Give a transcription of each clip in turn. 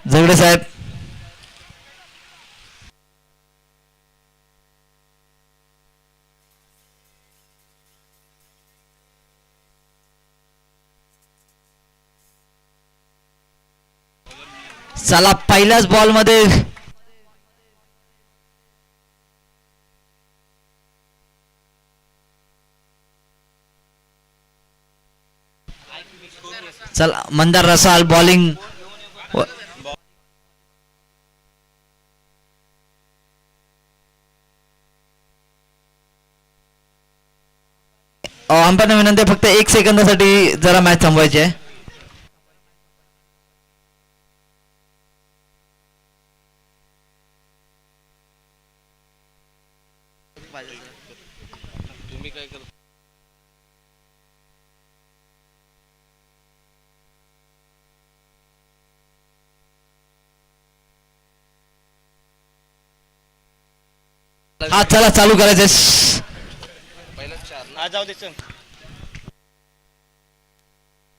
झगडे साहेब. चला पहिल्याच बॉल मध्ये चला मंदार रसाल बॉलिंग. अंपायरना विनंती आहे फक्त 1 सेकंदासाठी जरा मॅच थांबवायची आहे. तुम्ही काय करता? हा चला चालू करायचे. पहिला 4 ना जाऊ दे. चल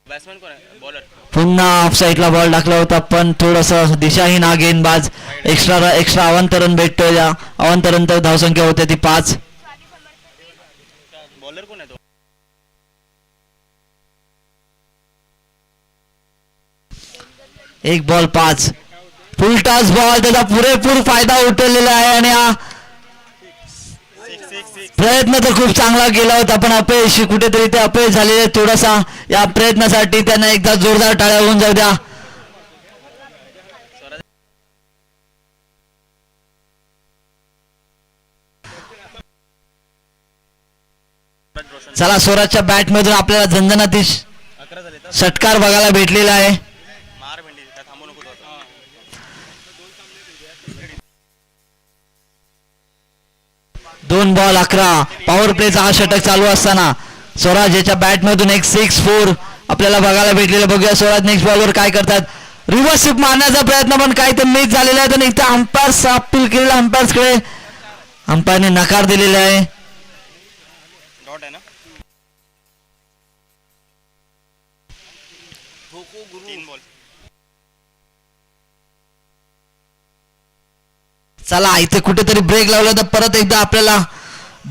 बॅट्समॅन कोण आहे? बॉलर. पुन्हा ऑफ साईडला बॉल टाकला होता पण थोडस दिशाहीन हा गेंदबाज. एक्स्ट्रा अवंतरण भेटतोय. या अवंतरण तर धावसंख्या होते ती 5. बॉलर कोण आहे तो? एक बॉल 5. फुल टॉस बॉल त्याचा पुरेपूर फायदा उठवलेला आहे आणि हा प्रयत्न तर खूप चांगला केला होता पण अपयश कुठेतरी ते अपयश झालेले. थोडासा या प्रयत्नासाठी त्यांना एकदा जोरदार टाळ्या होऊन जाऊ द्या. चला स्वराजच्या बॅट मधून आपल्याला झंझणाती षटकार बघायला भेटलेला आहे. 2 बॉल 11. पॉवर प्लेचा हा षटक चालू असताना स्वराज याच्या बॅट मधून एक 6-4 आपल्याला बघायला भेटलेलं. बघूया स्वराज नेक्स्ट बॉलवर काय करतात. रिव्हर्स स्वीप मारण्याचा प्रयत्न पण काय तर मिस झालेला आहे. तर इथे अंपायर अपील केलेला अंपायर्सकडे अंपायरने नकार दिलेला आहे. डॉट आहे ना? 3 बॉल. चला इथे कुठेतरी ब्रेक लावला तर परत एकदा आपल्याला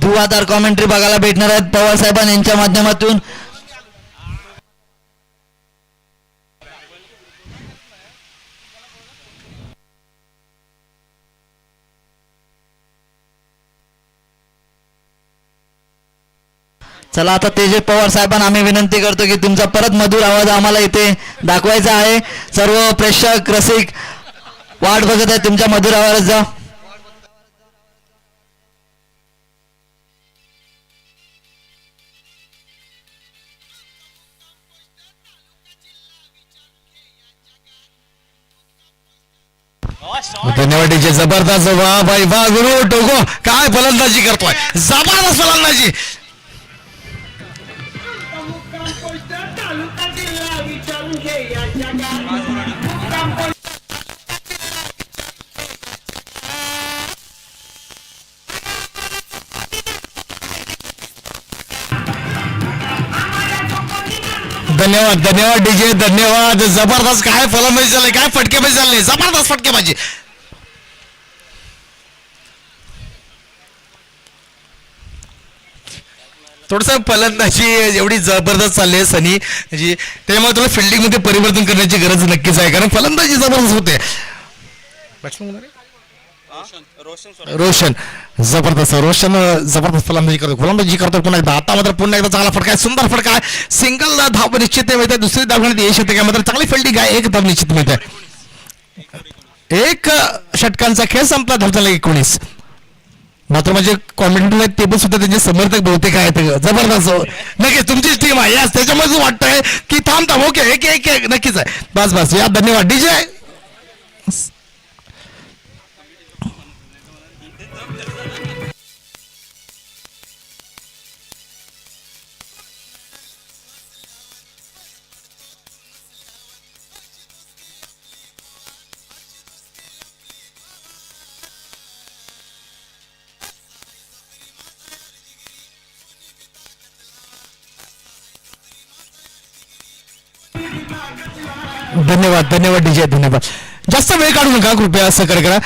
धुवाधार कॉमेंट्री बघायला भेटणार आहेत पवार साहेबांनी यांच्या माध्यमातून. चला आता तेजस पवार साहेबांना आम्ही विनंती करतो की तुमचा परत मधुर आवाज आम्हाला इथे दाखवायचा आहे. सर्व प्रेक्षक रसिक वाट बघत आहे तुमच्या मधुर आवाजाचा. धन्यवाद डीजे. जबरदस्त. वाह भाई वाह गुरु टोको काय फलंदाजी करतोय. जबरदस्त फलंदाजी. धन्यवाद धन्यवाद डीजे. धन्यवाद. जबरदस्त. काय फलंदाजी झाली. काय फटकेबाजी झाली. जबरदस्त फटकेबाजी. थोडस फलंदाजी एवढी जबरदस्त चालली आहे सनी जी त्यामुळे तुला फिल्डिंग मध्ये परिवर्तन करण्याची गरज नक्कीच आहे कारण फलंदाजी जबरदस्त होते. रोशन जबरदस्त. रोशन जबरदस्त फलंदाजी करतो पुन्हा एकदा. आता मात्र पुन्हा एकदा चांगला फटका आहे. सुंदर फटका आहे. सिंगल धाव निश्चित मिळते. दुसरी धाव घेण्यात यश येते. मात्र चांगली फिल्डिंग आहे. 1 धाव निश्चित मिळते. 1 षटकांचा खेळ संपला. धाव झाला 19. मात्र म्हणजे कॉमेंट्री टेबल सुद्धा त्यांचे समर्थक बहुतेक आहेत. जबरदस्त. नक्कीच तुमचीच टीम आहे यास त्याच्यामुळे वाटतंय की थांब ओके एक एक एक नक्कीच आहे. बस बस या धन्यवाद डीजे. धन्यवाद धन्यवाद डीजे. धन्यवाद. जास्त वेळ काढू नका कृपया सहकार्य करा.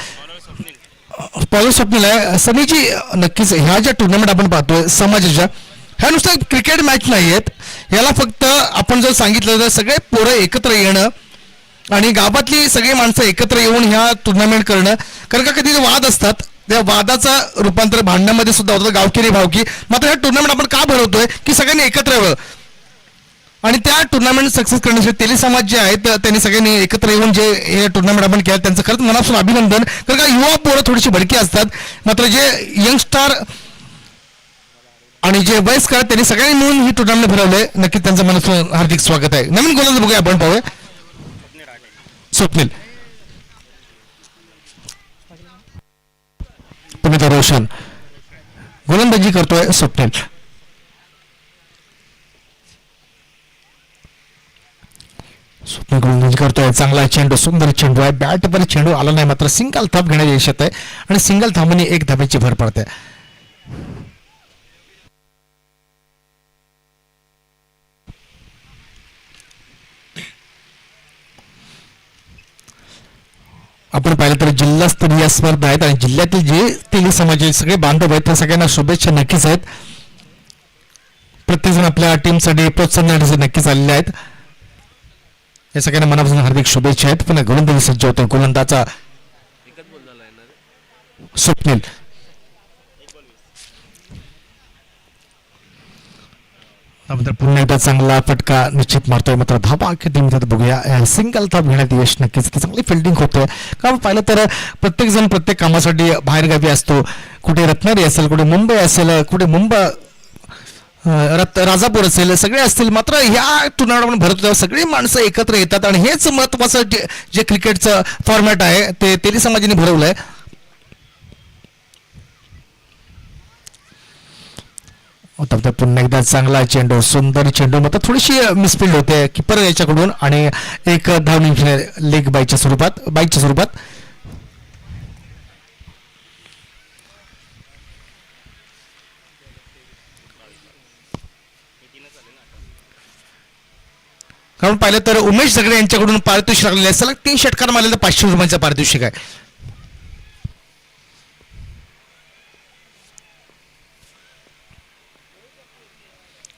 पॉल स्वप्नील आहे सनीची. नक्कीच ह्या ज्या टुर्नामेंट आपण पाहतोय समाजाच्या, ह्या नुसतं क्रिकेट मॅच नाही आहेत. याला फक्त आपण जर सांगितलं तर सगळे पोरं एकत्र येणं आणि गावातली सगळी माणसं एकत्र येऊन ह्या टुर्नामेंट करणं. कारण का कधी वाद असतात, त्या वादाचं रूपांतर भांडणामध्ये सुद्धा होतं, गावकीरी भावकी. मात्र हे टुर्नामेंट आपण का भरवतोय की सगळ्यांनी एकत्र यावं आणि त्या टुर्नामेंट सक्सेस करण्यासाठी तेली समाज जे आहेत त्यांनी सगळ्यांनी एकत्र येऊन जे हे टुर्नामेंट आपण केलं त्यांचं खरंच मनापासून अभिनंदन. कारण का युवा पोरं थोडीशी भडकी असतात, मात्र जे यंगस्टार आणि जे वयस्कर आहेत त्यांनी सगळ्यांनी मिळून ही टुर्नामेंट भरवले. नक्कीच त्यांचं मनापासून हार्दिक स्वागत आहे. नवीन गोलंदाज बघूया आपण, पाहूया स्वप्नील. पुण्याचा रोशन गोलंदाजी करतोय. स्वप्नील स्वप्नील गोलंदाजी करतोय. चांगला चेंडू, सुंदर चेंडू आहे. बॅटवर चेंडू आला नाही, मात्र सिंगल थाप घेण्याची यशत आहे आणि सिंगल थांबून एक धाब्याची भर पडते. आपण पाहिलं तर जिल्हास्तरीय स्पर्धा आहेत आणि जिल्ह्यातील जे तेली समाजाचे सगळे बांधव आहेत त्या सगळ्यांना शुभेच्छा नक्कीच आहेत. प्रत्येकजण आपल्या टीमसाठी प्रोत्साहन देण्यासाठी नक्कीच आलेले आहेत. या सगळ्यांना मनापासून हार्दिक शुभेच्छा आहेत. पुन्हा गोलंदाजी सज्ज होतो गोलंदाजा स्वप्नील. त्यानंतर पुन्हा एकदा चांगला फटका निश्चित मारतोय, मात्र धाबा किती मिळतात बघूया. सिंगल थाप घेण्यात यश नक्कीच की चांगली फिल्डिंग होतोय. कारण पाहिलं तर प्रत्येक जण प्रत्येक कामासाठी बाहेरगावी असतो. कुठे रत्नागिरी असेल, कुठे मुंबई असेल, कुठे राजापूर असेल, सगळे असतील. मात्र ह्या टुर्नामेंट भरत तेव्हा सगळी माणसं एकत्र येतात आणि हेच महत्वाचं जे क्रिकेटचं फॉर्मॅट आहे ते तेली समाजाने भरवलंय. पुन्हा एकदा चांगला चेंडू, सुंदर चेंडू, मात्र थोडीशी मिसफिल्ड होते किपर याच्याकडून आणि एक धाव निघाली लेग बाईच्या स्वरूपात. कारण पाहिलं तर उमेश झगडे यांच्याकडून पारितोषिक लागलेलं आहे. सलग 3 षटकार मारलेलं 500 रुपयांचं पारितोषिक आहे.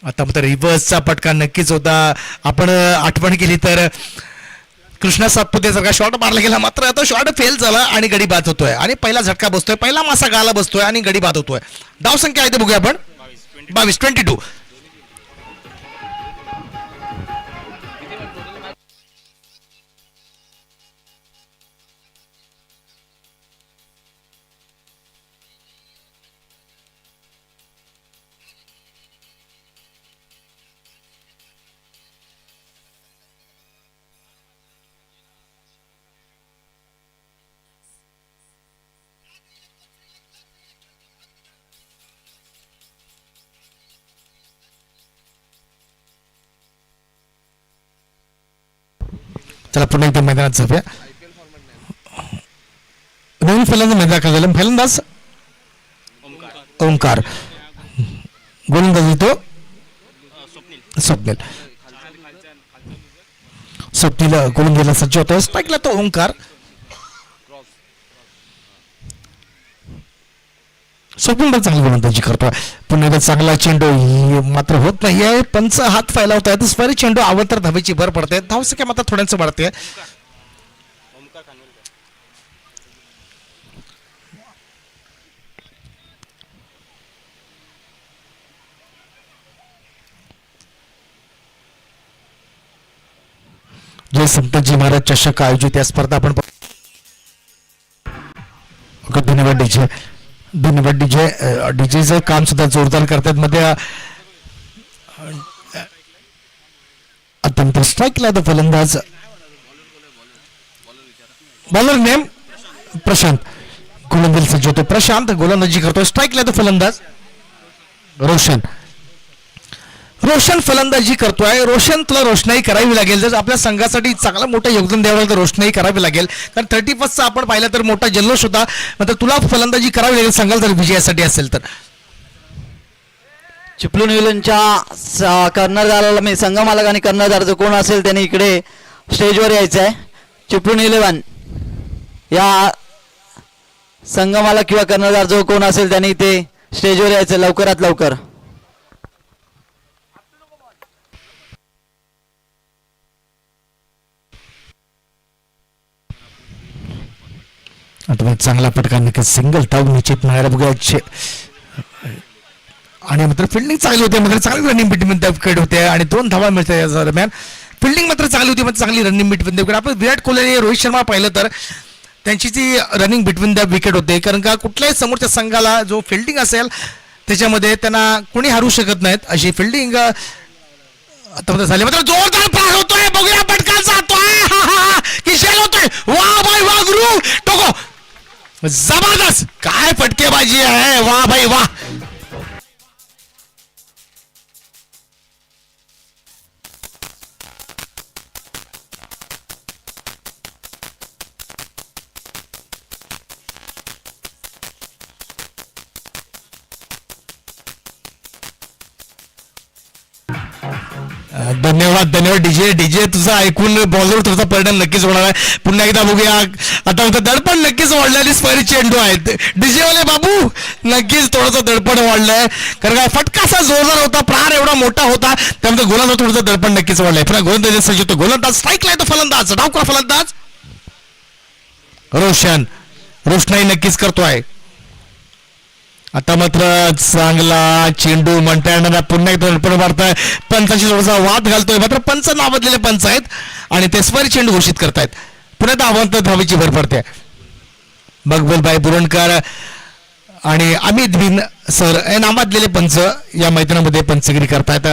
आता मात्र रिव्हर्सचा पटका नक्कीच होता. आपण आठवण केली तर कृष्णा सातपुतेसारखा शॉट मारला गेला, मात्र आता शॉट फेल झाला आणि गडी बाद होतोय आणि पहिला झटका बसतोय, पहिला मासा गाला बसतोय आणि गडी बाद होतोय. धाव संख्या आहे ते बघूया आपण, 22. चला पुन्हा एकदा मैदानात जाऊया. नवीन फलंदाज मैदानात झालं. फलंदाज ओंकार, गोलंदाज तो स्वप्नील. गोलंदाजीला सज्ज होतो. स्ट्राईकला तो ओंकार. स्वप्नील चांगली गोलंदाजी करतोय. पुन्हा एकदा चांगला चेंडू, मात्र होत नाहीये. पंच हात फैलावत आहेत. स्परी चेंडू आवतर धावेची भर पडते. धावसंख्या मात्र थोड्यांचं वाढते. जे संतजी महाराज चषक आयोजित या स्पर्धा आपण धन्यवाद डीजेचं काम सुद्धा जोरदार करतात. मध्ये अत्यंत स्ट्राईकला तो फलंदाज, बॉलर नेम प्रशांत. गोलंदाज सज्ज होतो प्रशांत, गोलंदाजी करतो. स्ट्राईकला तो फलंदाज रोशन फलंदाजी करतोय. रोशन, तुला रोषणाई करावी लागेल. जर आपल्या संघासाठी चांगलं मोठं योगदान द्यावं लागेल तर रोषणाई करावी लागेल. कारण 31चा आपण पाहिलं तर मोठा जल्लोष होता, मात्र तुला फलंदाजी करावी लागेल संघाला जर विजयासाठी असेल तर. चिपळूण विलनच्या कर्णधाराला मी संघ मालक आणि कर्णधार जो कोण असेल त्याने इकडे स्टेजवर यायचं आहे. चिपळूण 11 या संगमाला किंवा कर्णधार जो कोण असेल त्यांनी ते स्टेजवर यायचं लवकरात लवकर. आता चांगला फटका नक्की सिंगल धाव निश्चित मिळायला बघूया. आणि मात्र फिल्डिंग चांगली होते, मात्र चांगली रनिंग बिटवीन द विकेट होते आणि 2 धावा मिळतात या दरम्यान. फिल्डिंग मात्र चांगली होती, मात्र चांगली रनिंग बिटवीन द विकेट. आपण विराट कोहली आणि रोहित शर्मा पाहिलं तर त्यांची जी रनिंग बिटवीन द विकेट होते, कारण का कुठल्याही समोरच्या संघाला जो फिल्डिंग असेल त्याच्यामध्ये त्यांना कोणी हरू शकत नाहीत अशी फिल्डिंग आता मात्र झाली. मात्र जोरदार पास होतोय, बघूया पटका जातोय की शेल होतोय. वा भाई वा गुरु टोको, जबरदस्त काय फटकेबाजी आहे, वा भाई वा. धन्यवाद धन्यवाद डीजे. डीजे तुझं ऐकून बॉलर तुझा परिणाम नक्कीच होणार आहे. पुन्हा एकदा बघूया. आता दडपण नक्कीच वाढलेली स्क्वेअर चेंडू आहेत डीजे वाले बाबू, नक्कीच थोडंसं दडपण वाढलंय, कारण काय फटका असा जोरदार होता, प्रहार एवढा मोठा होता, त्यामुळे गोलंदाज थोडंसं दडपण नक्कीच वाढलंय. पुन्हा गोलंदाज सज्ज होतो, गोलंदाज स्ट्राईकला येतो, फलंदाज डावखुरा फलंदाज रोशनाई नक्कीच करतोय. आता मात्र चांगला चेंडू म्हणता येणार, पुन्हा एकदा दडपण मारताय, पंचांशी थोडासा वाद घालतोय, मात्र पंच नावाजलेले पंच आहेत आणि ते स्वर चेंडू घोषित करतायत. पुन्हा धावांत धावेची भर पडते. मकबूलभाई बुरणकर आणि अमित बिन सर हे नावाजलेले पंच या मैदानामध्ये पंचगिरी करतायत.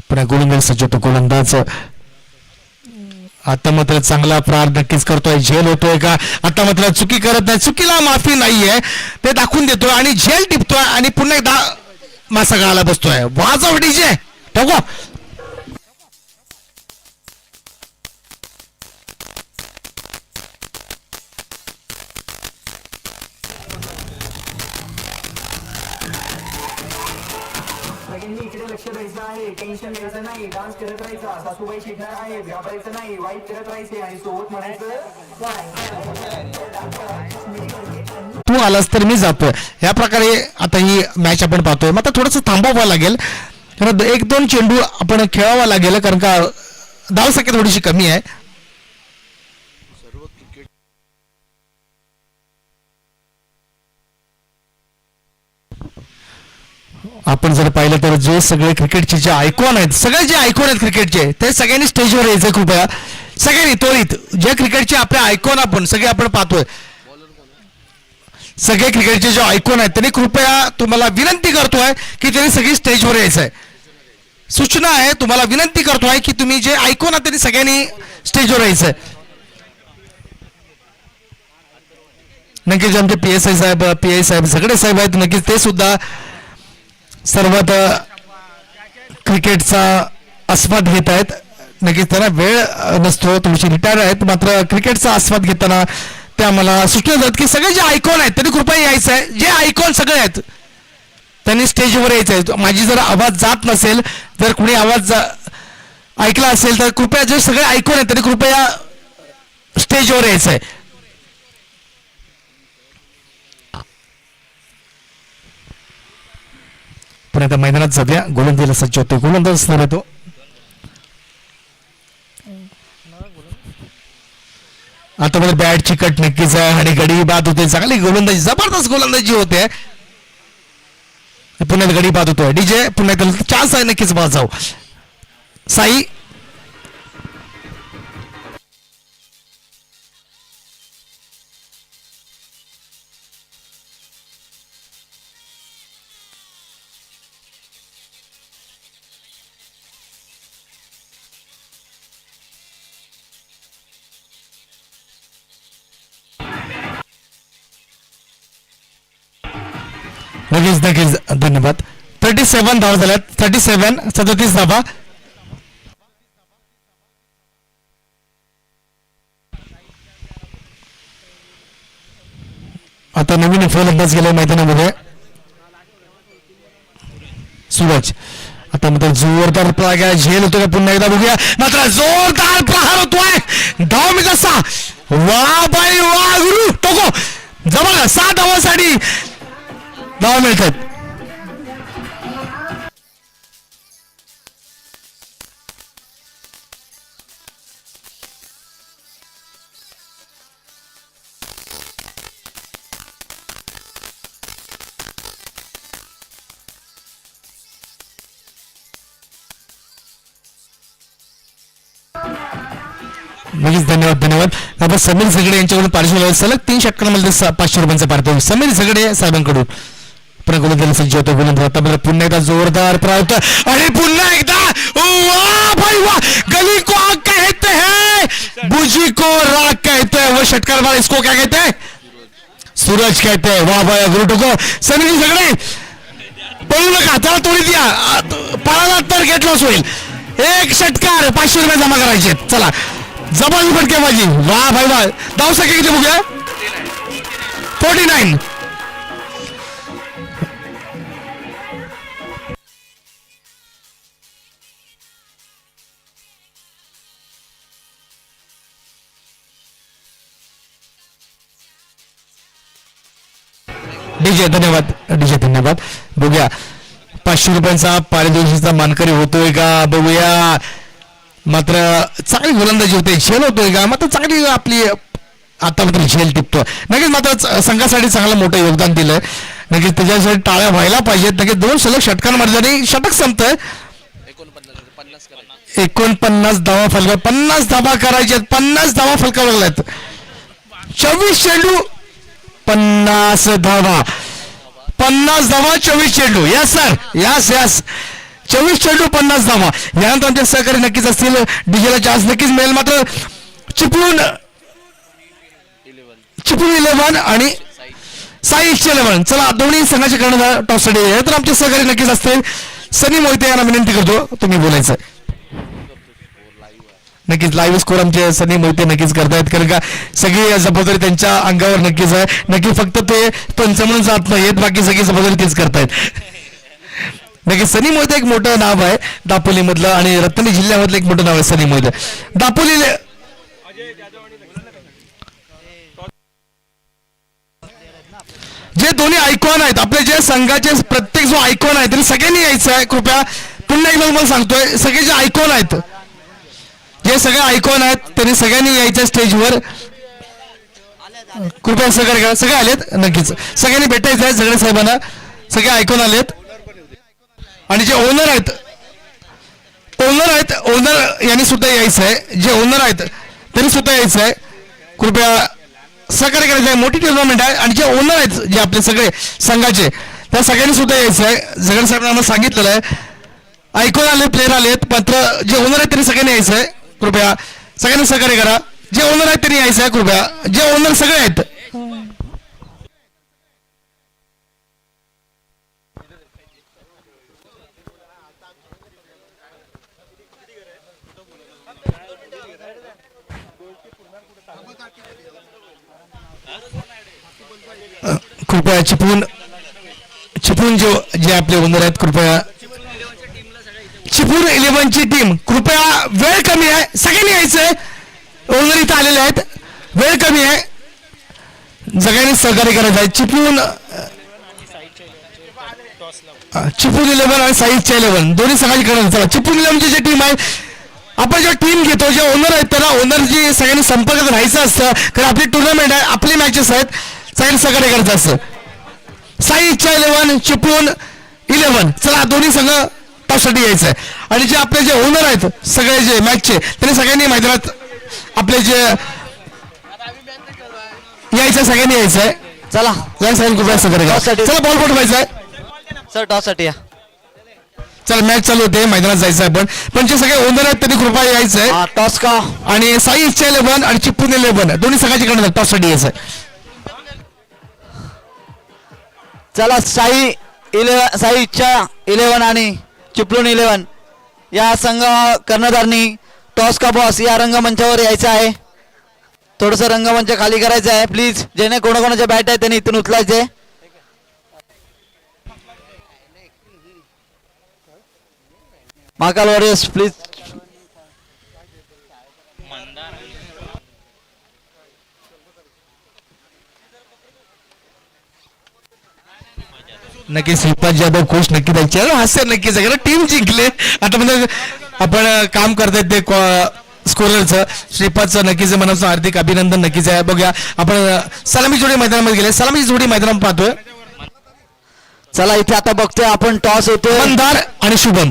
पुन्हा गोलंदाज सज्ज होतो, गोलंदाज आता मात्र चांगला प्रहार नक्कीच करतोय. झेल होतोय का, आता मात्र चुकी करत नाही, चुकीला माफी नाहीये ते दाखवून देतोय आणि झेल टिपतोय आणि पुन्हा एकदा मासा गाळाला बसतोय. वाजव डीजे टोको. इकडे लक्ष द्यायचं आहे, टेन्शन घ्यायचं नाही, डान्स करत राहायचा, सासूबाई शिकणार आहे, घाबरायचं नाही, वाईट करत राहायचे आणि सोबत म्हणायचं तू आलास तर मी जातोय. या प्रकारे आता ही मॅच आपण पाहतोय. मग आता थोडंसं थांबावं लागेल, कारण 1-2 चेंडू आपण खेळावा लागेल, कारण का धावसंख्या थोडीशी कमी आहे. आपण जर पाहिलं तर जे सगळे क्रिकेटचे जे आयकॉन आहेत, सगळे जे आयकॉन आहेत क्रिकेटचे, ते सगळ्यांनी स्टेजवर यायचं कृपया. सगळ्यांनी त्वरित जे क्रिकेटचे आपले आयकॉन आपण सगळे आपण पाहतोय, सगळे क्रिकेटचे जे आयकॉन आहेत त्यांनी कृपया तुम्हाला विनंती करतोय की त्यांनी सगळी स्टेजवर यायचं आहे. सूचना आहे, तुम्हाला विनंती करतोय की तुम्ही जे आयकॉन आहेत त्यांनी सगळ्यांनी स्टेजवर यायचं आहे. नक्कीच आमचे PSI साहेब, PI साहेब सगळे साहेब आहेत, नक्कीच ते सुद्धा सर्वात क्रिकेटचा आस्वाद घेत आहेत. नक्कीच त्यांना वेळ नसतो, थोडीशी रिटायर आहेत, मात्र क्रिकेटचा आस्वाद घेताना ते आम्हाला सूचना देतात की सगळे जे आयकॉन आहेत त्यांनी कृपया यायचं आहे. जे आयकॉन सगळे आहेत त्यांनी स्टेजवर यायचं आहे. माझी जर आवाज जात नसेल, जर कोणी आवाज ऐकला असेल तर कृपया जे सगळे आयकॉन आहेत त्यांनी कृपया स्टेजवर यायचं आहे. पण आता मैदानात सध्या गोलंदाजीला सज्ज होते, गोलंदाज असणार आहे तो. आता मला बॅट चिकट नक्कीच आहे आणि गडी बाद होते, चांगली गोलंदाजी, जबरदस्त गोलंदाजी होते. पुण्यात गडी बाद होतोय. डीजे पुन्हा एकदा चान्स आहे, नक्कीच वाजव साई. नक्कीच नक्कीच धन्यवाद. 37 धावा झाल्यात, 37 धावा. आता नवीन फलंदाज गेला मैदानामध्ये सूरज. आता मात्र जोरदार जोरदार प्रहार झेल होतो का पुन्हा एकदा बघूया मात्र जोरदार प्रहार होतोय धाव मी कसा वा बाई वा गुरु टोको जबरदस्त 7 धावांसाठी धाव मिळतात लगेच धन्यवाद आपण समीर झगडे यांच्याकडून पारितोषिक सलग 3 षटकांमध्ये 500 रुपयांचा पारितोषिक समीर झगडे साहेबांकडून पुन्हा सज्ज होतो बोलून पुन्हा एकदा जोरदार प्राप्त आणि पुन्हा एकदा वाह भाई वाह गली को आग कहते हैं बुझी को राग कहते हैं वो षटकार वाला इसको क्या कहते हैं सूरज कहते हैं वाह भाई गुरुटो को समीर झगडे बोलू नका त्याला तोडी द्या पळाला तर गेट लॉस होईल एक षटकार 500 रुपये जमा करायचे चला जबरदस्त फटकेबाजी वाह भाई वाह धाव संख्या किती बघूया 49 डीजे धन्यवाद बघूया 500 रुपयांचा पारितोषिकचा मानकरी होतोय का बघूया मात्र चांगली गोलंदाजी होते झेल होतोय का मात्र चांगली आपली आता मात्र झेल टिपतो नक्कीच मात्र संघासाठी चांगलं मोठं योगदान दिलंय नक्कीच त्याच्यासाठी टाळ्या व्हायला पाहिजेत नक्कीच 2 सलग षटकांमध्ये आणि षटक संपतंय 49 धावा फलका 50 धावा करायचे 50 धावा फलकावर लागल्यात 24 चेंडू 50 धावा 24 चेंडू यस सर यस 24 चेंडू 50 धावा यानंतर आमचे सहकारी नक्कीच असतील डीजेला चान्स नक्कीच मिळेल मात्र चिपळूण 11 आणि साई 11 चला दोन्ही संघाचे कर्णधार टॉपसाठी तर आमचे सहकारी नक्कीच असतील सनी मोहिते यांना विनंती करतो तुम्ही बोलायचं नक्कीच लाईव्ह स्कोर आमचे सनी मोहिते नक्कीच करतायत कारण का सगळी जबाबदारी त्यांच्या अंगावर नक्कीच आहे नक्की फक्त ते पंच म्हणून जात नाहीत बाकी सगळी जबाबदारी तेच करतायत नक्कीच सनी मोहिते एक मोठं नाव आहे दापोली मधलं आणि रत्नागिरी जिल्ह्यामधलं एक मोठं नाव आहे सनी मोहिते दापोली जे दोन्ही आयकॉन आहेत आपले जे संघाचे प्रत्येक जो आयकॉन आहे त्यांनी सगळ्यांनी यायचं आहे कृपया पुन्हा एकदा मला सांगतोय सगळे जे आयकॉन आहेत जे सगळे आयकॉन आहेत त्यांनी सगळ्यांनी यायचं स्टेजवर कृपया सहकार्य करा सगळे आलेत नक्कीच सगळ्यांनी भेटायचं आहे झगडे साहेबांना सगळे आयकॉन आलेत आणि जे ओनर आहेत ओनर यांनी सुद्धा यायचं आहे जे ओनर आहेत त्यांनी सुद्धा यायचं आहे कृपया सहकार्य करायचं आहे मोठी टुर्नामेंट आहे आणि जे ओनर आहेत जे आपले सगळे संघाचे त्या सगळ्यांनी सुद्धा यायचं आहे झगडे साहेबांना सांगितलेलं आहे आयकॉन आले प्लेअर आलेत मात्र जे ओनर आहेत त्यांनी सगळ्यांनी यायचं आहे कृपया सगळ्यांनी सहकार्य करा जे ओनर आहेत त्यांनी यायचं आहे कृपया जे ओनर सगळे आहेत कृपया चिपळूण जे आपले ओनर आहेत कृपया चिपळूण 11 ची टीम कृपया वेळ कमी आहे सगळ्यांनी यायचंय ओनर इथं आलेले आहेत वेळ कमी आहे सगळ्यांनी सहकार्य करायचं आहे चिपळूण 11 आणि साईजच्या 11 दोन्ही सगळ्यांनी करायचं चला चिपळूण 11 ची जी टीम आहे आपण जेव्हा टीम घेतो जे ओनर आहेत त्यांना ओनरची सगळ्यांनी संपर्कात राहायचं असतं कारण आपली टुर्नामेंट आहे आपली मॅचेस आहेत सगळ्यांनी सहकार्य करायचं असतं साईजच्या 11 चिपळूण 11 चला दोन्ही संघ टॉपसाठी यायचं आहे आणि जे आपले जे ओनर आहेत सगळे जे मॅचचे त्यांनी सगळ्यांनी मैदानात आपले जे यायचं सगळ्यांनी यायचं आहे चला चला बॉल पाठवायचा आहे सर टॉस साठी या चला मॅच चालू होते मैदानात जायचं आहे पण जे सगळे ओनर आहेत त्यांनी कृपया यायचं आहे टॉस का आणि साईजच्या 11 आणि चिपळूण 11 दोन्ही सगळ्याचे कडे टॉपसाठी यायचं आहे चला साईच्या 11 आणि चिपळूण 11 या संघ कर्णधारनी टॉस का बॉस या रंगमंचावर यायचं आहे थोडंसं रंगमंच खाली करायचं आहे प्लीज जेणे कोणाकोणाच्या बॅट आहे त्यांनी इथून उचलायचे महाकाल वॉरियर्स प्लीज. नक्कीच श्रीपाद जाधव खुश नक्की द्यायचे हास्य नक्कीच आहे कारण टीम जिंकले. आता म्हणजे आपण काम करतायत ते स्कोररचं श्रीपादचं नक्कीच मनापासून हार्दिक अभिनंदन नक्कीच आहे. बघूया आपण सलामी जोडी मैदानामध्ये गेले. सलामी जोडी मैदानात पाहतोय. चला इथे आता बघतोय आपण टॉस होतोय. मंदार आणि शुभम.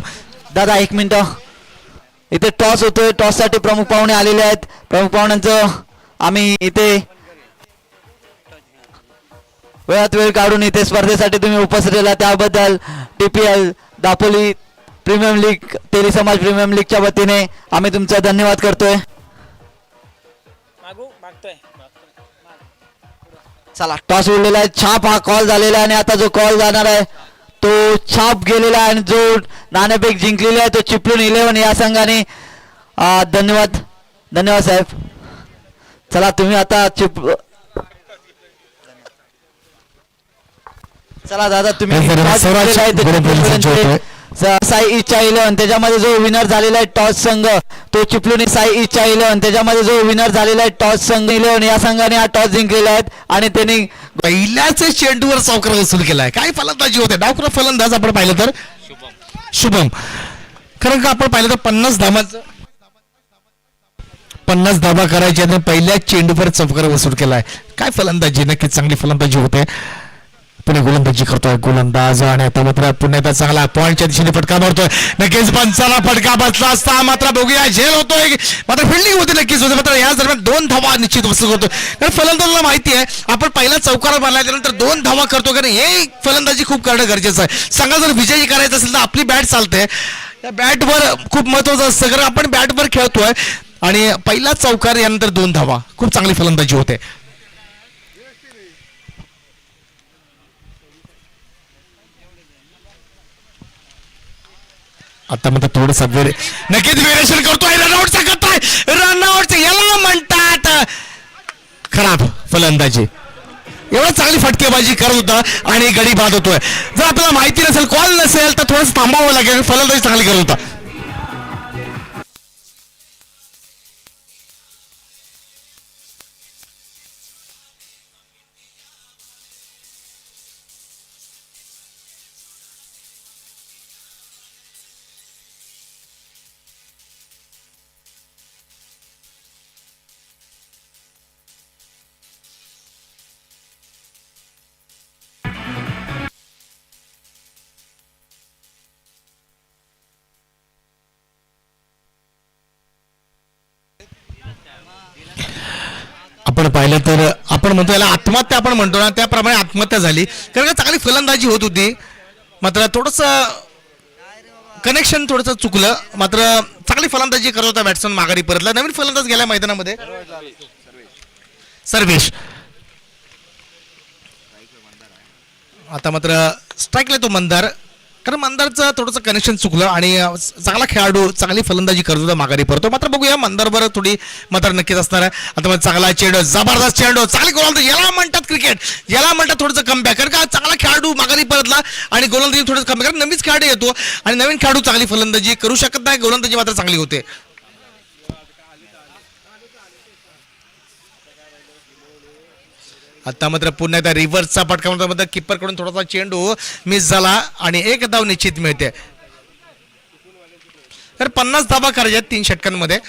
दादा एक मिनिट. इथे टॉस होतोय. टॉस साठी प्रमुख पाहुणे आलेले आहेत. प्रमुख पाहुण्यांचं आम्ही इथे वेळात वेळ काढून इथे स्पर्धेसाठी तुम्ही उपस्थित राहिला त्याबद्दल TPL दापोली प्रीमियम लीग तेली समाज प्रीमियम लीगच्या वतीने आम्ही तुमचा धन्यवाद करतोय. चला टॉस उडलेला आहे. छाप हा कॉल झालेला आहे आणि आता जो कॉल जाणार आहे तो छाप गेलेला आहे आणि जो नाणेफेक जिंकलेला आहे तो चिपळूण 11 या संघाने. धन्यवाद धन्यवाद साहेब. चला तुम्ही आता चला दादा तुम्ही साई इच्छा 11 त्याच्यामध्ये जो विनर झालेला आहे टॉस संघ तो चिपळूणी साई इच्छा 11 त्याच्यामध्ये जो विनर झालेला आहे टॉस संघ 11 या संघाने हा टॉस जिंकलेला आहेत आणि त्यांनी पहिल्याच चेंडूवर चौकार वसूल केलाय. काय फलंदाजी होते डावखुरा फलंदाज आपण पाहिलं तर शुभम. खरं का आपण पाहिलं तर 50 धाबा करायचे आणि पहिल्याच चेंडूवर चौकार वसूल केलाय. काय फलंदाजी नक्कीच चांगली फलंदाजी होते. पुणे गोलंदाजी करतोय गोलंदाज आणि आता मात्र पुण्याचा चांगला पॉईंटच्या दिशेने फटका मारतोय. नक्कीच पंचाला फटका बसला असता मात्र बघूया झेल होतोय मात्र फिल्डिंग होते नक्कीच होते मात्र याच दरम्यान 2 धावा निश्चित वसूल करतो. कारण फलंदाजाला माहिती आहे आपण पहिला चौकार मारला त्यानंतर 2 धावा करतो कारण हे फलंदाजी खूप करणं गरजेचं आहे. संघ जर विजयी करायचं असेल तर आपली बॅट चालते. या बॅटवर खूप महत्वाचं असतं कारण आपण बॅटवर खेळतोय आणि पहिला चौकार यानंतर 2 धावा खूप चांगली फलंदाजी होते. आता म्हणतात थोडस नक्कीच वेरिएशन करतोय. रनआउटचा करतोय. रनआउटचं याला म्हणतात खराब फलंदाजी. एवढा चांगली फटकेबाजी करत होता आणि गडी बाद होतोय. जर आपल्याला माहिती नसेल कॉल नसेल तर थोडंसं थांबावं लागेल. फलंदाजी चांगली करत होता. आपण पाहिलं तर आपण म्हणतो याला आत्महत्या आपण म्हणतो ना त्याप्रमाणे आत्महत्या झाली कारण का चांगली फलंदाजी होत होती मात्र थोडस कनेक्शन थोडंसं चुकलं. मात्र चांगली फलंदाजी करत होता बॅट्समन माघारी परतला. नवीन फलंदाज गेल्या मैदानामध्ये सर्वेश. आता मात्र स्ट्राईकला तो मंदार कारण मंदारचं थोडंसं कनेक्शन चुकलं आणि चांगला खेळाडू चांगली फलंदाजी करत होता माघारी परतो. मात्र बघूया मंदारवर थोडी मात्र नक्कीच असणार आहे. आता मग चांगला चेंडू जबरदस्त चेंडू चांगली गोलंदाजी याला म्हणतात क्रिकेट याला म्हणतात थोडंसं कमबॅक कारण का चांगला खेळाडू माघारी परतला आणि गोलंदाजी थोडंसं कमबॅक कारण नवीन खेळाडू येतो आणि नवीन खेळाडू चांगली फलंदाजी करू शकत नाही. गोलंदाजी मात्र चांगली होते. आता मात्र पुन्हा एकदा रिव्हर्सचा फटका मात्र किपर कडून थोडासा चेंडू मिस झाला आणि 1 धाव निश्चित मिळते. तर 50 धावा करायच्या 3 षटकांमध्ये.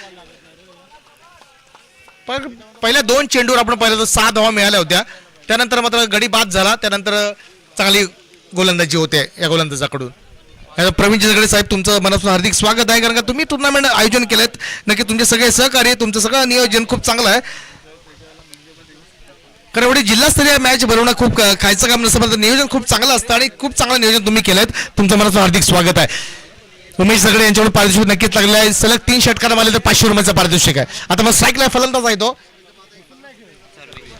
पण पहिल्या 2 चेंडूवर आपण पाहिलं तर 6 धावा मिळाल्या होत्या. त्यानंतर मात्र गडी बाद झाला. त्यानंतर चांगली गोलंदाजी होते या गोलंदाजाकडून. प्रवीण जिजगडे साहेब तुमचं मनापासून हार्दिक स्वागत आहे कारण का तुम्ही टुर्नामेंट आयोजन केलेत. नक्की तुमचे सगळे सहकार्य तुमचं सगळं नियोजन खूप चांगलं आहे. कारण एवढी जिल्हास्तरीय मॅच बनवणं खूप खायचं काम नसतं पण नियोजन खूप चांगलं असतं आणि खूप चांगलं नियोजन तुम्ही केलंय. तुमचं मनापासून हार्दिक स्वागत आहे. उमेश सगळे यांच्याकडून पारितोषिक नक्कीच लागलं आहे. सलग 3 षटकांना मारले तर 500 रुपयाचा पारितोषिक आहे. आता मग स्ट्राईकला फलंदाज आहे तो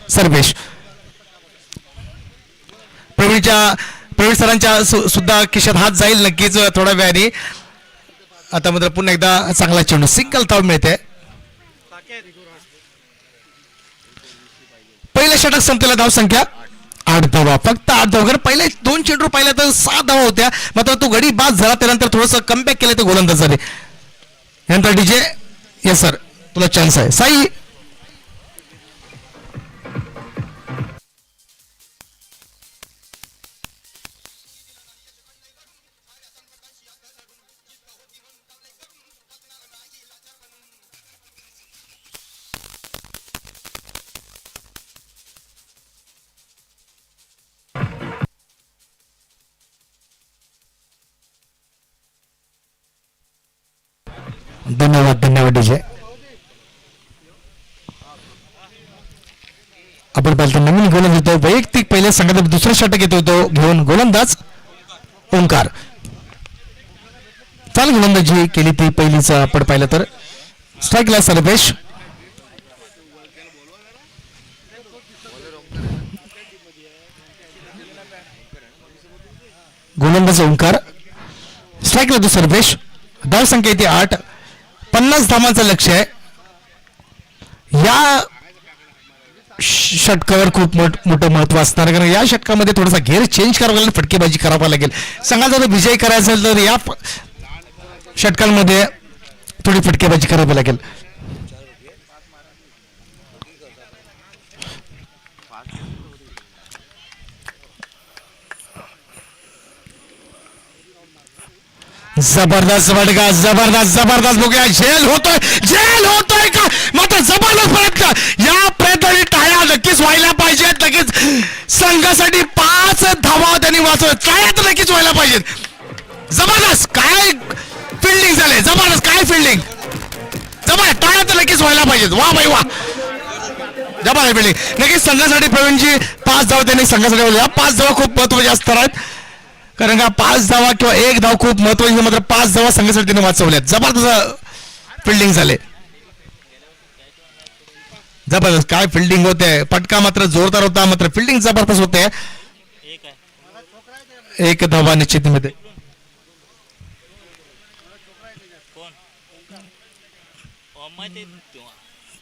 सर्वेश. प्रवीण सरांच्या सुद्धा खिशात हात जाईल नक्कीच थोड्या वेळाने. आता मात्र पुन्हा एकदा चांगला चेंडू सिंगल धाव मिळते. पहिल्या षटक संपलेला धाव संख्या 8 धावा, फक्त 8 धावा. कारण पहिले 2 चेंडू पाहिल्या तर 6 धावा होत्या, मात्र तो गडी बाद झाला. त्यानंतर थोडंसं कमबॅक केलं ते गोलंदाजाने. नंतर डीजे, येस सर, तुला चान्स आहे. साई धन्यवाद, धन्यवाद डीजे. आपण पाहिलं नवीन गोलंदाज होतो वैयक्तिक पहिल्या संघात दुसरा षटक येतो तो घेऊन गोलंदाज ओंकार. चाल गोलंदाजी केली ती पहिलीच आपण पाहिलं तर. स्ट्राईकला सर्वेश, गोलंदाज ओंकार, स्ट्राईकला तो सर्वेश. धाव संख्या येते 8. 50 धावांचं लक्ष आहे. या षटकावर खूप मोठं महत्व असणार, कारण या षटकामध्ये थोडासा घेर चेंज करावा लागेल, फटकेबाजी करावा लागेल. संघाचा जर विजय करायचा असेल तर या षटकांमध्ये थोडी फटकेबाजी करावी लागेल. जबरदस्त फटका, जबरदस्त जबरदस्त बघूया. झेल होतोय का, मात्र जबरदस्त प्रयत्न. या प्रयत्नाने टाळ्या नक्कीच व्हायला पाहिजेत. लगेच संघासाठी 5 धावा त्यांनी वाचवल्या. टाळ्या तर नक्कीच व्हायला पाहिजेत. जबरदस्त काय फिल्डिंग झाले, जबरदस्त काय फिल्डिंग, जबरदस्त. टाळ्या तर नक्कीच व्हायला पाहिजेत. वा भाई वा, जबरदस्त फिल्डिंग. नक्कीच संघासाठी प्रवीणजी 5 धावा त्यांनी संघासाठी वाचवल्या. 5 धावा खूप महत्वाच्या असणार आहेत, कारण का 5 धावा किंवा 1 धाव खूप महत्वाची, मात्र 5 धावा संघासाठी त्याने वाचवल्यात. जबरदस्त फिल्डिंग झाले, जबरदस्त काय फिल्डिंग होते. पटका मात्र जोरदार होता, मात्र फिल्डिंग जबरदस्त होते. 1 धावा निश्चित मध्ये.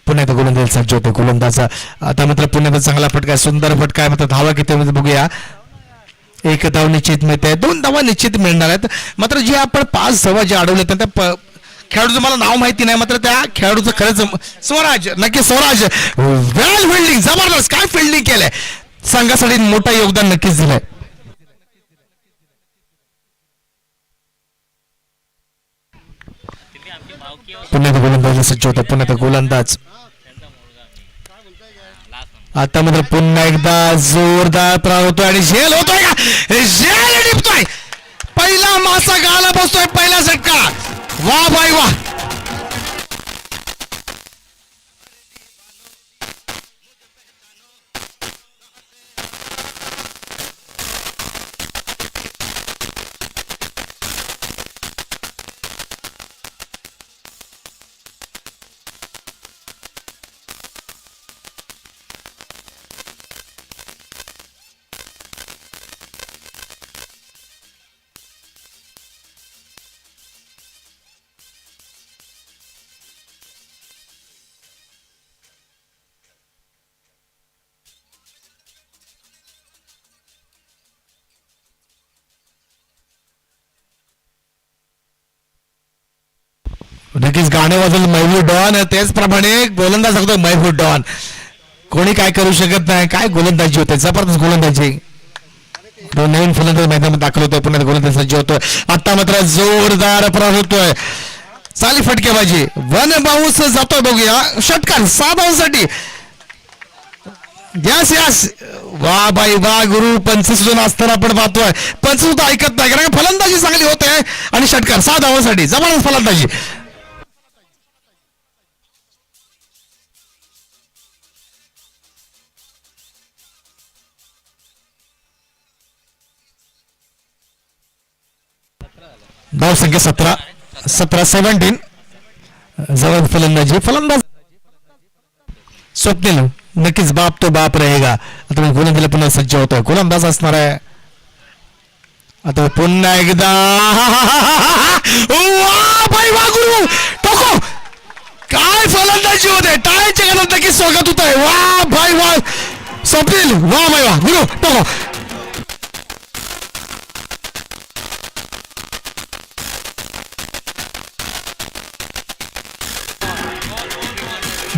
पुण्यात गोलंदाज सज्ज होते. गोलंदाजा आता मात्र पुण्यात चांगला फटका, सुंदर फटका आहे. मात्र धावा किती बघूया. 1 धाव निश्चित मिळते, 2 धावा निश्चित मिळणार आहेत. मात्र जे आपण 5 धावा जे अडवले त्या खेळाडूचं मला नाव माहिती नाही, मात्र त्या खेळाडूचं खरंच स्वराज, नक्की स्वराज. वेल फिल्डिंग, जबरदस्त काय फिल्डिंग केलंय. संघासाठी मोठं योगदान नक्कीच दिलंय. पुण्यात गोलंदाज सज्ज होता. पुण्यात गोलंदाज आता मात्र पुन्हा एकदा जोरदार प्रहार होतोय आणि झेल होतोय का, झेल निपतोय. पहिला मासा गाला बसतोय, पहिला झटका. वा बाई वा. नक्कीच गाणे वाजवलं महबूब डॉन. त्याचप्रमाणे गोलंदाज सांगतो महबूब डॉन. कोणी काय करू शकत नाही. काय गोलंदाजी होते, जबरदस्त गोलंदाजी. नवीन फलंदाज मैदानात दाखल होतोय. पुण्यात गोलंदाज सज्ज होतोय. आता मात्र जोरदार प्रहार होतोय. चाली फटकेबाजी, 1 बाउन्स जातोय. बघूया षटकार 6 धावांसाठी. यस यस, वा बाई वा. गुरु पंच सुद्धा असताना आपण पाहतोय, पंच सुद्धा ऐकत नाही, कारण फलंदाजी चांगली होते. आणि षटकार 6 धावांसाठी, जबरदस्त फलंदाजी. धाव संख्या 17 जवळ फलंदाजी. फलंदाज स्वप्नील, नक्कीच बाप तो बाप रहेगा. आता गोलंदाजीला पुन्हा सज्ज होतोय. गोलंदाज असणार आहे आता पुन्हा एकदा. वा भाई वा गुरु, टोको काय फलंदाजी होते. टाळ्याच्या गाण्यात नक्कीच स्वागत होत आहे. वा भाई वा, स्वप्नील वा माय वा निघो टाको.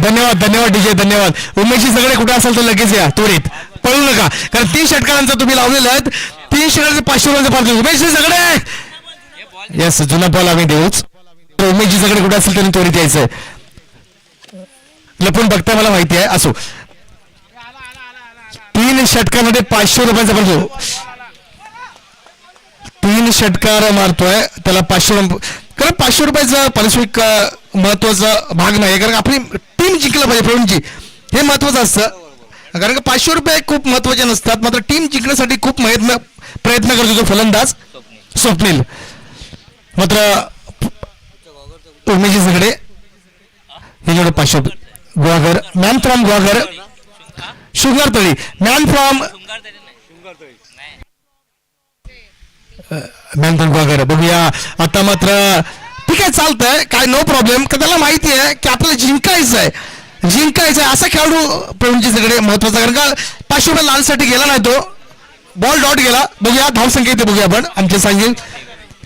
धन्यवाद धन्यवाद डीजे धन्यवाद. उमेशजी सगळे कुठे असाल तर लगेच या त्वरित पळू नका कारण 3 षटकारांचं तुम्ही लावलेलं आहेत. 3 षटकांचे 500 रुपयाचे पार्टी. उमेशजी सगळे येस जुना बॉल आम्ही देऊच. उमेशजी सगळे कुठे असेल त्यांनी त्वरित यायचंय. लपून बघताय मला माहिती आहे असो. 3 षटकामध्ये 500 रुपयाचा पार्टी. 3 षटकार मारतोय त्याला 500 कारण 500 रुपयाचा पारितोषिक महत्वाचा भाग नाही कारण आपली टीम जिंकला पाहिजे प्रवीणजी हे महत्वाचं असतं कारण का 500 रुपये खूप महत्वाचे नसतात मात्र टीम जिंकण्यासाठी खूप प्रयत्न करतो तो फलंदाज स्वप्नील. मात्र उमेशजी सगळे हे जेवढे 500 Guhagar man from Guhagar Shringartali man from Guhagar बघूया आता. मात्र ठीक आहे चालतंय काय नो प्रॉब्लेम का त्याला माहिती आहे की आपल्याला जिंकायचं आहे असा खेळाडू प्रवीणजी सगळे महत्वाचा कारण का 500 रुपये लालसाठी गेला नाही तो बॉल डॉट गेला. बघूया धावसंख्या इथे बघूया आपण आमचे सांगेल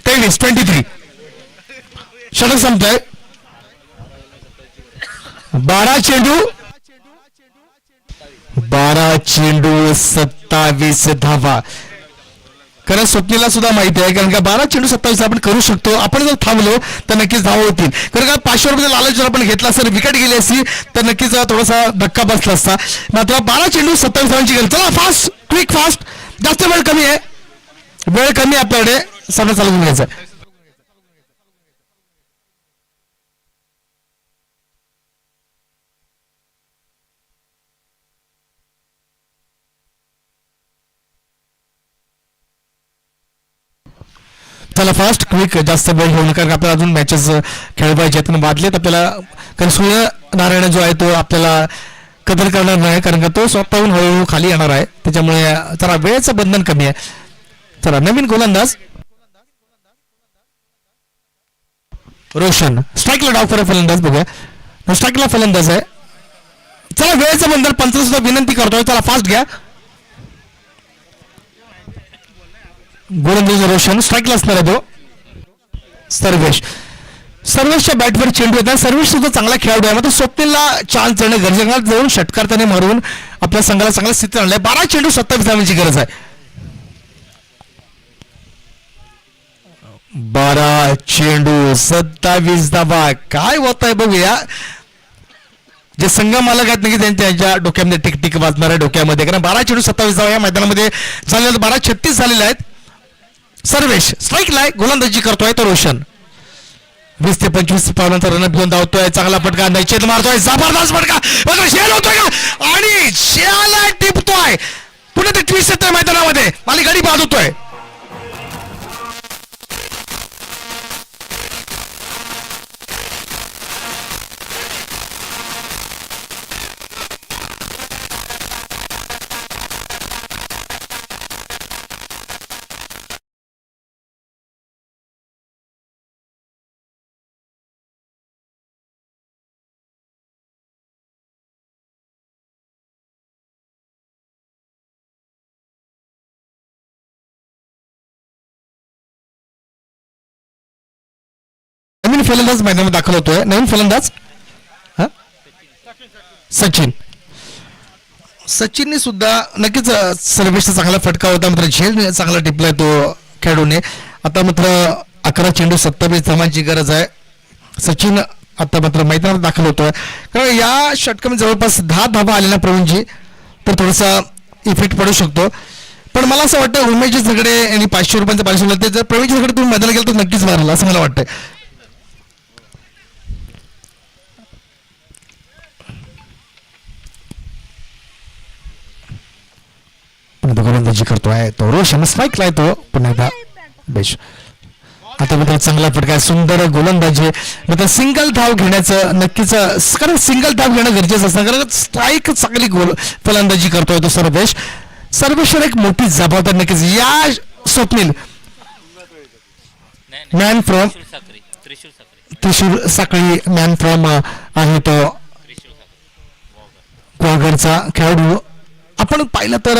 23 षटक संपतंय. 12 चेंडू 27 धावा. कारण स्वप्नीला सुद्धा माहिती आहे कारण का 12 चेंडू 27 आपण करू शकतो. आपण जर थांबलो तर नक्कीच धावा होतील कारण का 500 रुपये लालच जर आपण घेतला असता विकेट गेली असती तर नक्कीच थोडासा धक्का बसला असता. मात्र 12 चेंडू 27 धावांची गरज. चला फास्ट क्विक फास्ट जास्त वेळ कमी आहे आपल्याकडे सामना चालू करून घ्यायचा. चला फास्ट क्विक जास्त वेळ घेऊ नका कारण आपल्याला अजून मॅचेस खेळ पाहिजे आहेत. वादलेत आपल्याला कारण सूर्यनारायण जो आहे तो आपल्याला कदर करणार नाही कारण का तो स्वतःहून हळूहळू खाली येणार आहे त्याच्यामुळे जरा वेळेचं बंधन कमी आहे. चला नवीन गोलंदाज रोशन स्ट्राईकला डाव करा फलंदाज बघूया स्ट्राईकला फलंदाज आहे. चला वेळेचं बंधन पंच सुद्धा विनंती करतोय चला फास्ट घ्या. गोलंदाज रोशन स्ट्राईकला असणार आहे तो. सर्वेशच्या बॅटवर चेंडू येतात. सर्वेश सुद्धा चांगला खेळाडू आहे मात्र स्वप्नीलला चान्स देणं गरजेचं जाऊन षटकार त्याने मारून आपल्या संघाला चांगल्या स्थितीत आणलाय. 12 चेंडू 27 धावांची गरज आहे. 12 चेंडू 27 धावा काय होत आहे बघूया. जे संघ मालक आहेत की त्यांच्या डोक्यामध्ये टिक वाजणार आहे डोक्यामध्ये कारण 12 चेंडू 27 धावा या मैदानामध्ये झालेल्या 12-36 झालेल्या आहेत. सर्वेश स्ट्राईकला आहे गोलंदाजी करतोय तो रोशन 20 ते 25 पावलांचा रनअप घेऊन धावतोय. चांगला फटका नैचेत मारतोय जबरदस्त फटका शेल होतोय का आणि शेला टिपतोय पुढे ते ट्विस्ट येतोय मैदानामध्ये माली गाडी बाद होतोय. नवीन फलंदाज मैदानात दाखल होतोय. नवीन फलंदाज सचिनने सुद्धा नक्कीच सर्वेशचा चांगला फटका होता मात्र झेल चांगला टिपलाय तो खेळाडूने. आता मात्र 11 चेंडू 27 धावांची गरज आहे. सचिन आता मात्र मैदानात दाखल होतोय कारण या षटकामध्ये जवळपास 10 धावा आलेल्या प्रवीणजी तर थोडासा इफेक्ट पडू शकतो. पण मला असं वाटतं उमेशजी सगळे आणि 500 रुपयांचं पारितोषिक ते जर प्रवीणजी सगळे तुम्ही मैदानात गेलं तर नक्कीच माराल असं मला वाटतंय. गोलंदाजी करतोय तो रोशन स्ट्राईकला आहे तो पुन्हा एकदा बेश. आता मात्र चांगला फटका सुंदर गोलंदाजी मात्र सिंगल धाव घेण्याचं नक्कीच कारण सिंगल धाव घेणं गरजेचं असतं कारण स्ट्राईक चांगली फलंदाजी करतोय तो सर्वेश्वर एक मोठी जबाबदारी नक्कीच या स्वप्नील मॅन फ्रॉम त्रिशूर साखळी मॅन फ्रॉम आहे तो गुहागरचा खेळाडू. आपण पाहिलं तर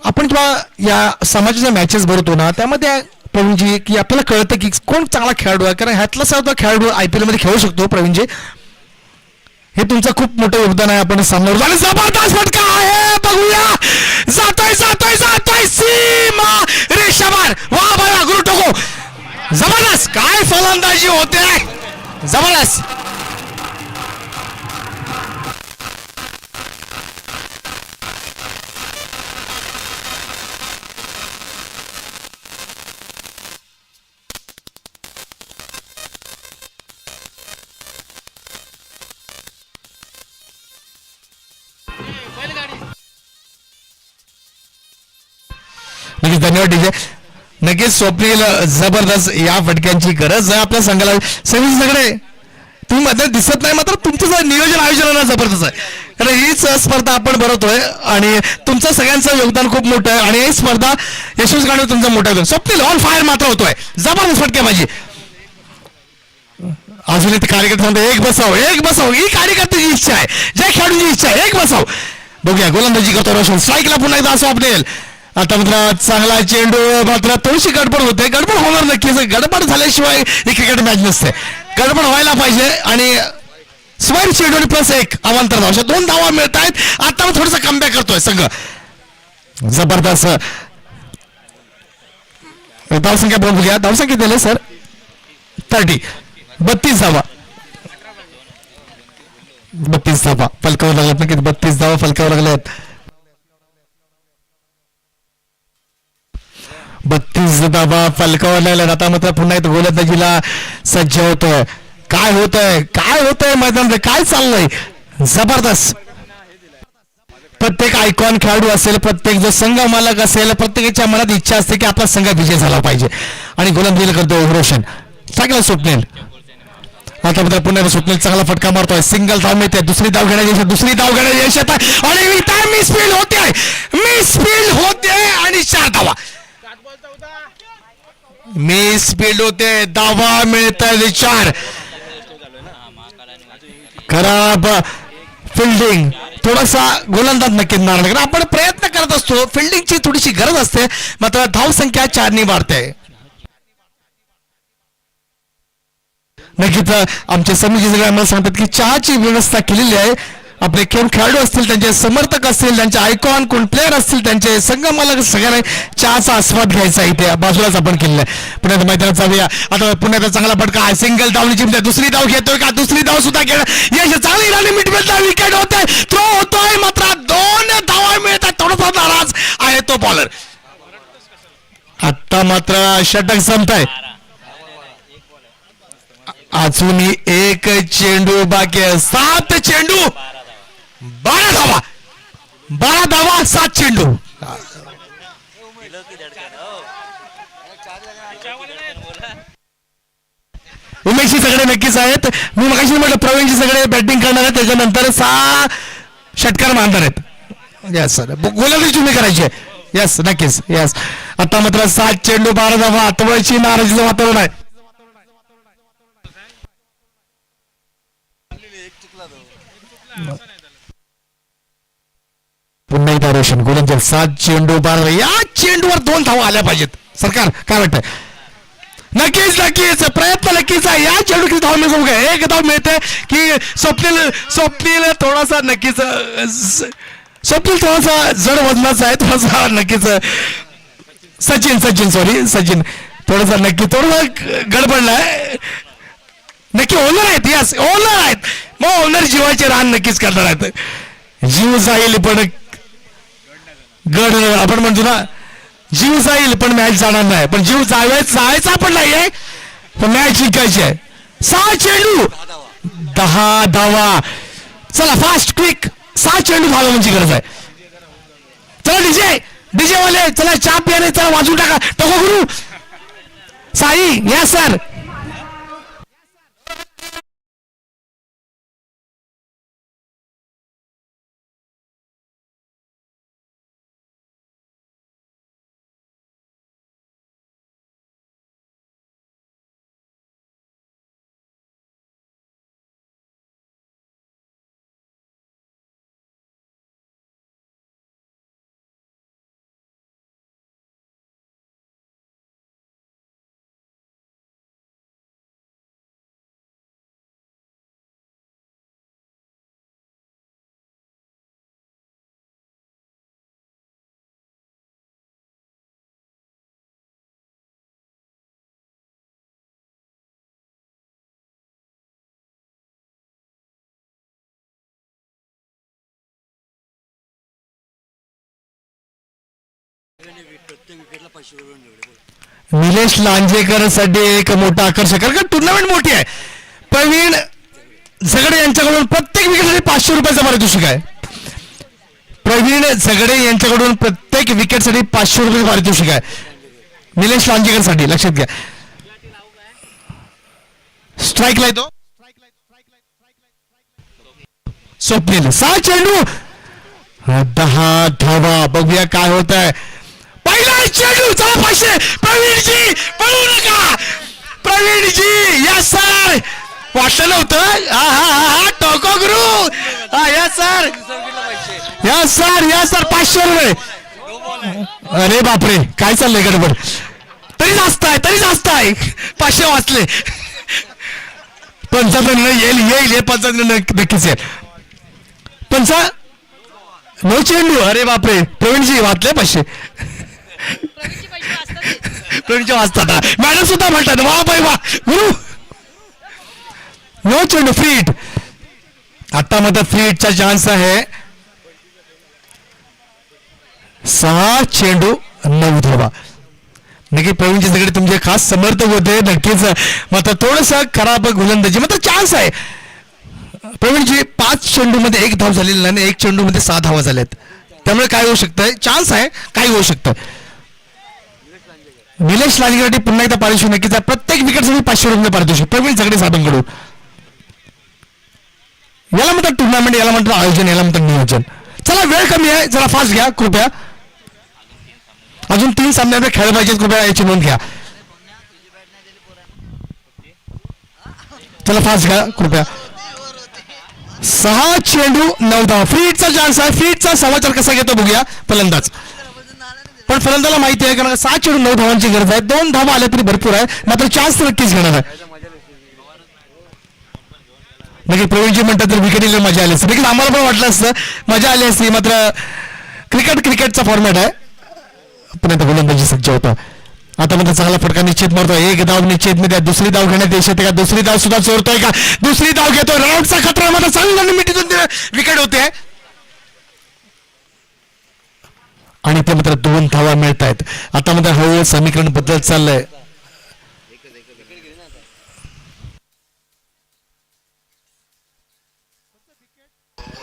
आपण जेव्हा या समाजाच्या मॅचेस भरतो ना, त्यामध्ये प्रवीणजी की आपल्याला कळतं की कोण चांगला खेळाडू आहे, कारण ह्यातला सर्व खेळाडू IPL मध्ये खेळू शकतो. प्रवीणजी, हे तुमचं खूप मोठं योगदान आहे. आपण सामन्यावर आणि जबरदस्त फटका आहे, बघूया, जातोय जातोय जातोय सीमा रेषाबार, वा बघा गुरु टोको, जबरदस्त, काय फलंदाजी होते, जबरदस्त. नक्कीच धन्यवाद डीजे. नक्कीच स्वप्नील, जबरदस्त, या फटक्यांची गरज आहे आपल्या संघाला. सगळे तुम्ही मध्ये दिसत नाही, मात्र तुमचं नियोजन आयोजन जबरदस्त आहे, कारण हीच स्पर्धा आपण भरवतोय आणि तुमचं सगळ्यांचं योगदान खूप मोठं आहे आणि ही स्पर्धा यशस्वी करण्यात तुमचं मोठं योगदान. स्वप्नील ऑन फायर मात्र होतोय, जबरदस्त फटकेबाजी. अजून इथे कार्यकर्ते म्हणतो एक बसाव एक बसाव, ही कार्यकर्त्याची इच्छा आहे, जय खेळाडूची इच्छा आहे, एक बसाव. बघूया गोलंदाजी करतो रोशन, स्ट्राईकला पुन्हा एकदा स्वप्नील. आता मात्र चांगला चेंडू, मात्र थोडीशी गडबड होते, गडबड होणार नक्कीच, गडबड झाल्याशिवाय ही क्रिकेट मॅच नसते, गडबड व्हायला पाहिजे. आणि स्क्वेअर चेंडू आणि प्लस एक अवांतर धाव, अशा 2 धावा मिळत आहेत. आता मग थोडंसं कमबॅक करतोय संघ, जबरदस्त. धावसंख्या बघूया, धावसंख्या दिले सर 30, 32 धावा, 32 धावा फलकावर लागल्यात, नक्कीच 32 धावा फलकावर लागल्यात. 32 धावा फलकावर लागल्यात. आता मात्र पुन्हा एकदा गोलंदाजीला सज्ज होतोय. काय होतंय मैदानात, काय चाललंय, जबरदस्त. प्रत्येक आयकॉन खेळाडू असेल, प्रत्येक जो संघ मालक असेल, प्रत्येकाच्या मनात इच्छा असते की आपला संघ विजय झाला पाहिजे. आणि गोलंदाजी करतो रोशन, चांगला स्वप्नील. आता मात्र पुन्हा स्वप्नील चांगला फटका मारतोय, सिंगल धाव मिळते, दुसरी धाव घेण्याची यश येत आहे आणि मिस होते आणि 4 धावा, स्पीड होते, धावा मिळतात 4. खराब फिल्डिंग, थोडासा गोलंदाज नक्कीच मारणार, आपण प्रयत्न करत असतो, फिल्डिंगची थोडीशी गरज असते, मात्र धावसंख्या 4 वाढते. नक्कीच आमचे समिती सगळे आम्हाला सांगतात की चहाची व्यवस्था केलेली आहे. आपले खेळाडू असतील, त्यांचे समर्थक असतील, त्यांचे आयकॉन कोण प्लेअर असतील, त्यांचे संघ मालक, सगळ्यांना चहाचा आस्वाद घ्यायचा इथे बाजूलाच आपण केलेला आहे. पुण्यात मैदानात जाऊया. आता पुण्याचा चांगला फटका आहे, सिंगल धावणी चिमते, दुसरी धाव घेतोय का, दुसरी धाव सुद्धा घेणं यश, चांगली राणी मिडमिडला विकेट होते, थ्रो होतोय, मात्र 2 धावा मिळतात, थोडासा नाराज आहे तो बॉलर. आता मात्र षटक संपताय, अजून एक चेंडू बाकी आहे, 7 चेंडू 12 धावा, 12 धावा 7 चेंडू. उमेशजी सगळे नक्कीच आहेत, मी मगाशी म्हटलं प्रवीणजी सगळे बॅटिंग करणार आहेत, त्याच्यानंतर 6 षटकार मारणार आहेत. यस सर, गोलंदाजी तुम्ही करायची आहे. यस नक्कीच, यस. आता मात्र 7 चेंडू 12 धावा, आतवळची नाराजीचं वातावरण आहे. पुन्हा एकदा रोशन, गोलंदाज 7 चेंडू 12, या चेंडूवर 2 धावा आल्या पाहिजेत. सरकार काय वाटतंय? नक्कीच प्रयत्न नक्कीच आहे, या चेंडू किती धाव मिळतो, एक धाव मिळते की स्वप्नील थोडासा नक्कीच, स्वप्नील थोडासा जड वजनाचा आहे, थोडासा नक्कीच. सचिन थोडासा नक्की थोडासा गडबडलाय, नक्की ओनर आहेत, यस ओनर आहेत, मग ओनर जीवाचे रान नक्कीच करणार आहेत. जीव जाईल पण गड, आपण म्हणतो ना जीव जाईल पण मॅच जाणार नाही, पण जीव जायचा पण नाहीये, पण मॅच जिंकायची आहे. 6 चेंडू 10 धावा, चला फास्ट क्विक, 6 चेंडू धावांची गरज आहे. चला डीजे वाले, चला चहा पियाने, चला वाजून टाका, टोको गुरु साई, या सर. निलेश लांजेकर साठी एक मोठा आकर्षक, कारण टुर्नामेंट मोठी आहे. प्रवीण झगडे यांच्याकडून प्रत्येक विकेटसाठी 500 रुपयाचा पारितोषिक आहे. प्रवीण झगडे यांच्याकडून प्रत्येक विकेटसाठी 500 रुपये पारितोषिक आहे. निलेश लांजेकर साठी लक्षात घ्या. स्ट्राईकला येतो स्वप्नील. 6 चेंडू 10 धावा. बघूया काय होत आहे. पहिला चेंडू चला 500. प्रवीणजी पळू नका. प्रवीणजी या सर वाटलं नव्हतं. हा टोको गुरु. हा या सर या सर या सर 500 रुपये. अरे बापरे काय चाललंय गडबड. तरी जास्त आहे 500 वाचले. पंचाचा निर्णय येईल हे पंचाचा निर्णय नक्कीच येईल. पंचा 9 चेंडू. अरे बापरे प्रवीणजी वाचले 500. प्रवीणजी वाचतात. मॅडम सुद्धा म्हणतात वा बाई वा गुरु. 9 चेंडू फ्री हिट. आता मात्र फ्री हिटचा चान्स आहे. 6 चेंडू 9 धावा. नक्की प्रवीणजी सगळे तुमचे खास समर्थक होते नक्कीच. मात्र थोडस खराब गोलंदाजी मात्र चान्स आहे. प्रवीणजी 5 चेंडू मध्ये 1 धाव झालेली नाही. 1 चेंडू मध्ये 6 धावा झाल्यात. त्यामुळे काय होऊ शकतंय चान्स आहे काय होऊ शकतं. निलेश लांजेकर पुन्हा एकदा पारितोषिक नक्कीच आहे. प्रत्येक विकेटसाठी 500 रुपये पारितोषिक प्रवीण झगडे साहेबांकडून. याला म्हणतात टुर्नामेंट, याला म्हणतात आयोजन, याला म्हणतात नियोजन. चला वेळ कमी आहे जरा फास्ट घ्या कृपया. अजून 3 सामने आपले खेळ पाहिजेत कृपया याची नोंद घ्या. चला फास्ट घ्या कृपया. 6 चेंडू 9 धावा. फ्री हिटचा चान्स आहे. फ्री हिटचा समाचार कसा घेतो बघूया फलंदाज. पण फलंदाला माहिती आहे कारण 6 चेंडू 9 धावांची गरज आहे. 2 धावा आल्या तरी भरपूर आहे. मात्र चान्स नक्कीच घेणार आहे. म्हणजे प्रवीणजी म्हणतात तर विकेटीला मजा आली असते. देखील आम्हाला पण वाटलं असतं मजा आली असती. मात्र क्रिकेटचा फॉर्मॅट आहे. पण आता गोलंदाजी सज्ज होता. आता मात्र चांगला फटका निश्चित मारतोय. 1 धाव निश्चित मध्ये. दुसरी धाव घेण्यात यश येते का. दुसरी धाव सुद्धा चोरतोय का. दुसरी धाव घेतोय. रनआउटचा खतरा मात्र चांगला मिठीतून विकेट होते आणि ते मात्र 2 धावा मिळत आहेत. आता मात्र हळूहळू समीकरण बदलत चाललंय.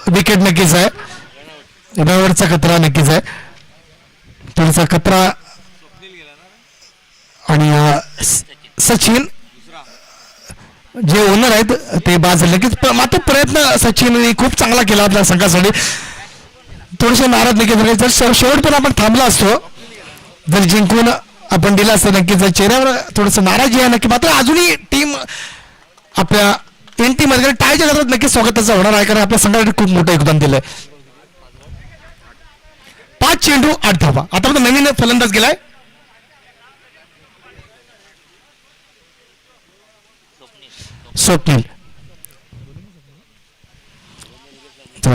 विकेट नक्कीच आहे. रनआउटचा खतरा नक्कीच आहे. थोडासा खतरा आणि सचिन जे ओनर आहेत ते बाद झाले की मात्र प्रयत्न सचिनने खूप चांगला केला आपल्या संघासाठी. थोडेसे नाराज नक्की झाले. जर शेवट पण आपण थांबला असतो जर जिंकून आपण दिला असतं नक्कीच. चेहऱ्यावर थोडंसं नाराजी आहे नक्की. मात्र अजूनही टीम आपल्या एनटी मध्ये टायच्या घरात नक्कीच स्वागताचं होणार आहे कारण आपल्या संघासाठी खूप मोठं योगदान दिलंय. 5 चेंडू 8 धावा. आता नवीन फलंदाज गेलाय स्वप्नील.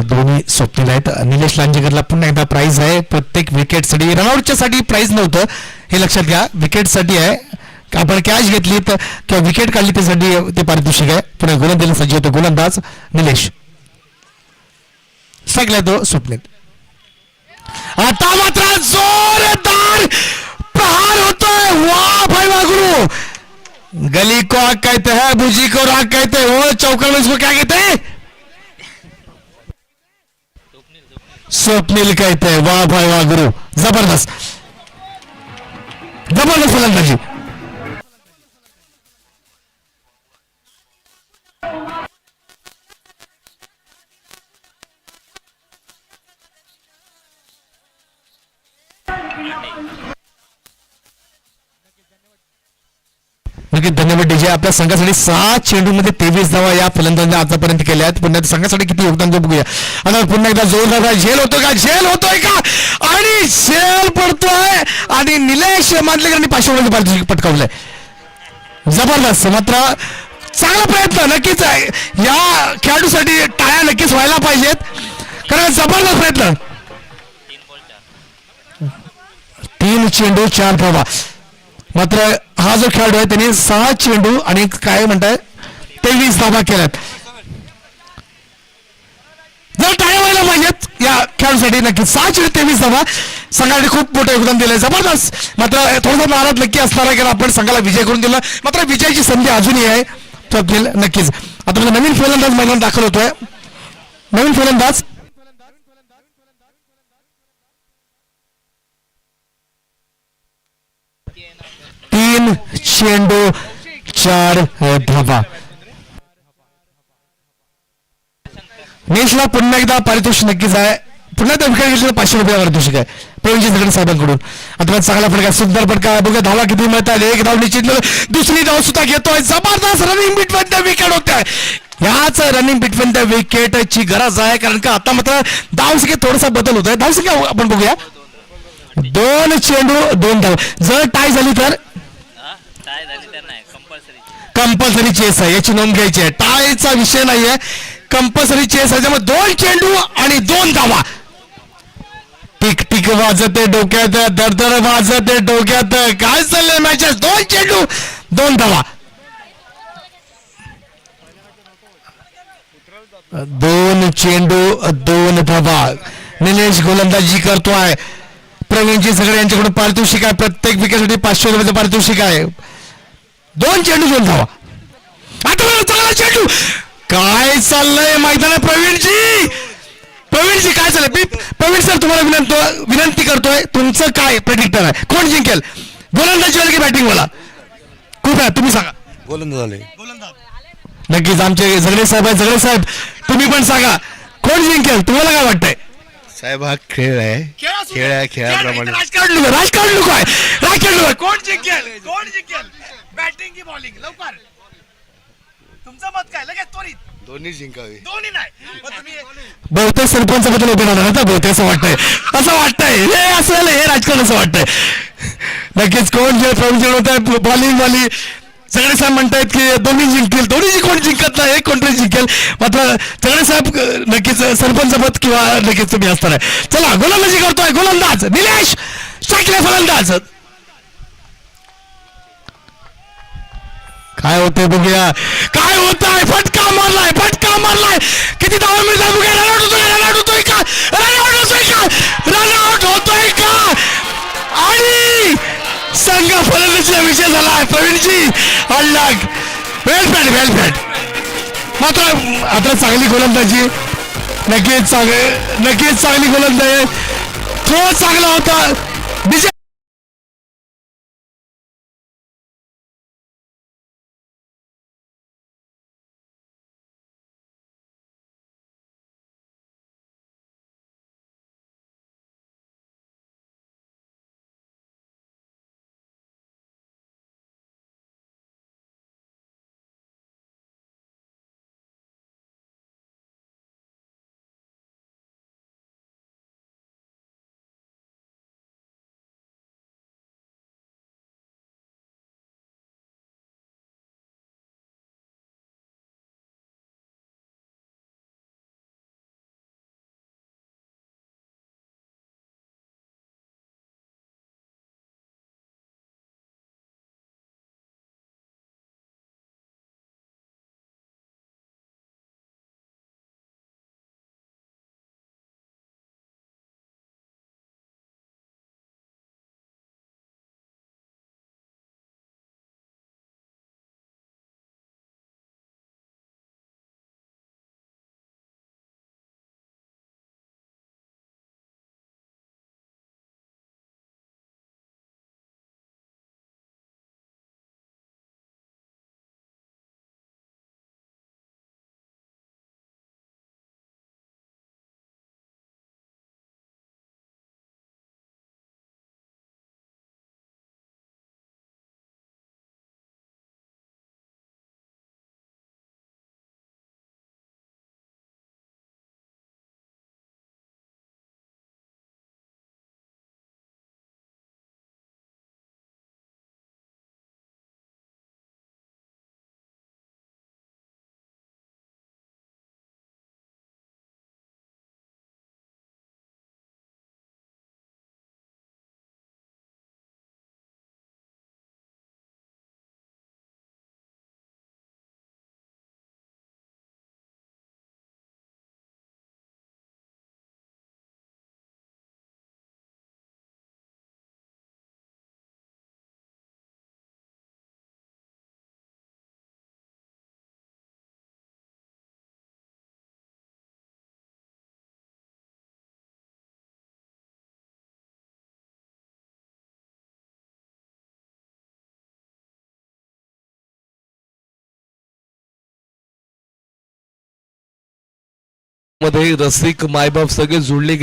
दोन्ही स्वप्नील आहेत. निलेश लांजेकरला पुन्हा एकदा प्राइज आहे प्रत्येक विकेटसाठी. रनआउटच्या साठी प्राइज नव्हतं हे लक्षात घ्या. विकेटसाठी आहे. आपण कॅच घेतली तर किंवा विकेट काढली त्यासाठी ते पारितोषिक आहे. पुन्हा गोलंदाजीला सज्ज होतो गोलंदाज निलेश. सगळ्या तो स्वप्नील. आता मात्र जोरदार प्रहार होतोय. वाह भाई वाह गुरु. गली को आग कहते हैं, बुजी को राग कहते हैं. वो चौकर में इसको क्या कहते हैं. स्वप्नील कहते हैं. वाह भाई वाह गुरु. जबरदस्त जबरदस्त फलंदाजी. नक्कीच धन्यवाद डीजे. आपल्या संघासाठी 6 चेंडू मध्ये 23 धावा या फलंदाजांनी आतापर्यंत केल्या आहेत. पुन्हा संघासाठी किती योगदान ते बघूया. आता पुन्हा एकदा जोरदार झेल होतोय का आणि झेल पडतोय आणि निलेश मांडलेकरांनी 500 रुपये पारितोषिक पटकावलंय. जबरदस्त. मात्र चांगला प्रयत्न नक्कीच आहे. या खेळाडूसाठी टाळ्या नक्कीच व्हायला पाहिजेत कारण जबरदस्त प्रयत्न. 3 चेंडू 4 धावा. मात्र हा जो खेळाडू आहे त्यांनी 6 चेंडू आणि काय म्हणताय 23 धावा केल्यात. जर टाळ्या व्हायला पाहिजेत या खेळाडूसाठी नक्की. 6 चेंडू 23 धावा. संघाने खूप मोठं योगदान दिलंय, जबरदस्त. मात्र थोडासा नाराज नक्की असणार आहे, कारण आपण संघाला विजय करून दिला. मात्र विजयाची संधी अजूनही आहे, तर नक्कीच. आता नवीन फलंदाज मैदान दाखल होतोय. नवीन फलंदाज तीन चेंडू 4 धावा. नेशला पुन्हा एकदा पारितोषिक नक्कीच आहे. पुन्हा एकदा विकेट घेतलेलं 500 रुपये पारितोषिक आहे प्रवीणजी झगडे साहेबांकडून. आता चांगला फटका, सुंदर फटका, बघा धावा किती मिळतात. एक धाव निश्चित, दुसरी धाव सुद्धा घेतोय. जबरदस्त रनिंग बिटवीन द विकेट होते. ह्याच रनिंग बिटवीन द विकेटची गरज आहे, कारण का आता मात्र धावसंख्येत थोडासा बदल होत आहे. धावसंख्या आपण बघूया, 2 चेंडू 2 धाव. जर टाय झाली तर काय झाली तर नाही कंपल्सरी. कंपल्सरी चेस आहे, याची नोंद घ्यायची आहे. टायचा विषय नाहीये, कंपल्सरी चेस आहे. त्यामुळे 2 चेंडू आणि 2 धावा. टिक टिक वाजते डोक्यात, दरदर वाजते डोक्यात. काय चाललंय मॅचेस? 2 चेंडू 2 धावा. 2 चेंडू 2 धावा. निलेश गोलंदाजी करतोय. प्रवीणजी सगळे यांच्याकडून पारितोषिक आहे. प्रत्येक विकेटसाठी 500 रुपयाचं पारितोषिक आहे. 2 चेंडू 2 धावा. आता चांगला चेंडू. काय चाललंय मैदानात? प्रवीणजी काय चाललंय? प्रवीण सर, तुम्हाला विनंती करतोय, तुमचं काय प्रेडिक्टर आहे? कोण जिंकेल, गोलंदाजी वाला की बॅटिंग वाला? खूप आहे, तुम्ही सांगा. गोलंदाज झाले. नक्कीच आमचे झगडे साहेब आहे. झगडे साहेब, तुम्ही पण सांगा, कोण जिंकेल? तुम्हाला काय वाटतंय? साहेब हा खेळ आहे, खेळाप्रमाणे राजकारण नको आहे. कोण जिंकेल? बॅटिंग की बॉलिंग? लवकर तुमचं मत काय? लगेच त्वरित. दोन्ही जिंकावे. दोन्ही नाही. बहुतेक सरपंचाबद्दल उभे राहणार ना, बहुतेक असं वाटतंय. हे असं हे राजकारण असं वाटतंय. नक्कीच कोण जे प्रवीण होत आहे बॉलिंग वाली, सगळे साहेब म्हणतायत की दोन्ही जिंकतील. दोन्ही कोण जिंकत नाही, एक कोणतरी जिंकेल. मात्र सगळे साहेब नक्कीच सरपंच पद किंवा नक्कीच तुम्ही असणार आहे. चला, गोलंदाजी करतोय गोलंदाज निलेश. टाकले फलंदाज. काय होतंय बघूया, काय होत आहे. फटका मारलाय. किती धावा मिळतात बघूया. रनआउट होतोय का? आणि संघ फलंदाजीचा विषय झाला. प्रवीणजी अल्लाग वेल मात्र आता चांगली गोलंदाजी, नक्कीच चांगली गोलंदाजी. थ्रो चांगला होता. मध्ये रसिक मायबाप सगळे जोडले गेले.